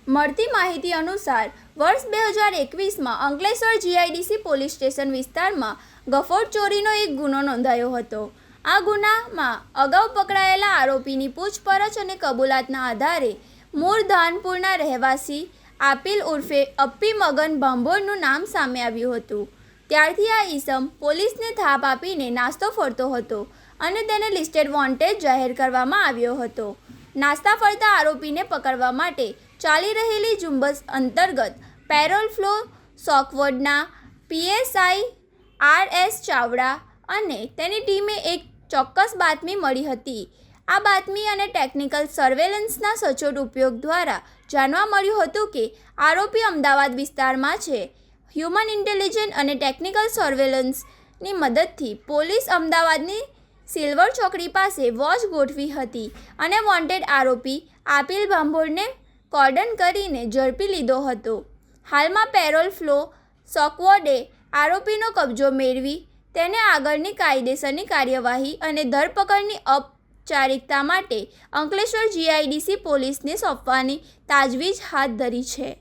મળતી માહિતી અનુસાર વર્ષ 2021માં અંકલેશ્વર જીઆઈડીસી પોલીસ સ્ટેશન વિસ્તારમાં ગફોડ ચોરીનો એક ગુનો નોંધાયો હતો. આ ગુનામાં અગાઉ પકડાયેલા આરોપીની પૂછપરછ અને કબૂલાતના આધારે મૂળ ધાનપુરના રહેવાસી આપિલ ઉર્ફે અપ્પી મગન ભાંભોળનું નામ સામે આવ્યું હતું. ત્યારથી આ ઈસમ પોલીસને થાપ આપીને નાસ્તો ફરતો હતો અને તેને લિસ્ટેડ વોન્ટેડ જાહેર કરવામાં આવ્યો હતો. નાસ્તા ફરતા આરોપીને પકડવા માટે ચાલી રહેલી ઝુંબશ અંતર્ગત પેરોલ ફ્લો સ્ક્વોડના પીએસઆઈ આર.એસ. ચાવડા અને તેની ટીમે એક ચોક્કસ બાતમી મળી હતી. આ બાતમી અને ટેકનિકલ સર્વેલન્સના સચોટ ઉપયોગ દ્વારા જાણવા મળ્યું હતું કે આરોપી અમદાવાદ વિસ્તારમાં છે. હ્યુમન ઇન્ટેલિજન્સ અને ટેકનિકલ સર્વેલન્સની મદદથી પોલીસ અમદાવાદની સિલ્વર ચોકડી પાસે વોચ ગોઠવી હતી અને વોન્ટેડ આરોપી આપિલ ભાંભોળને કોર્ડન કરીને ઝડપી લીધો હતો. હાલમાં પેરોલ ફ્લો સ્ક્વોડે આરોપીનો કબજો મેળવી તેને આગળની કાયદેસરની કાર્યવાહી અને ધરપકડની ઔપચારિકતા માટે અંકલેશ્વર જીઆઈડીસી પોલીસને સોંપવાની તાજવીજ હાથ ધરી છે.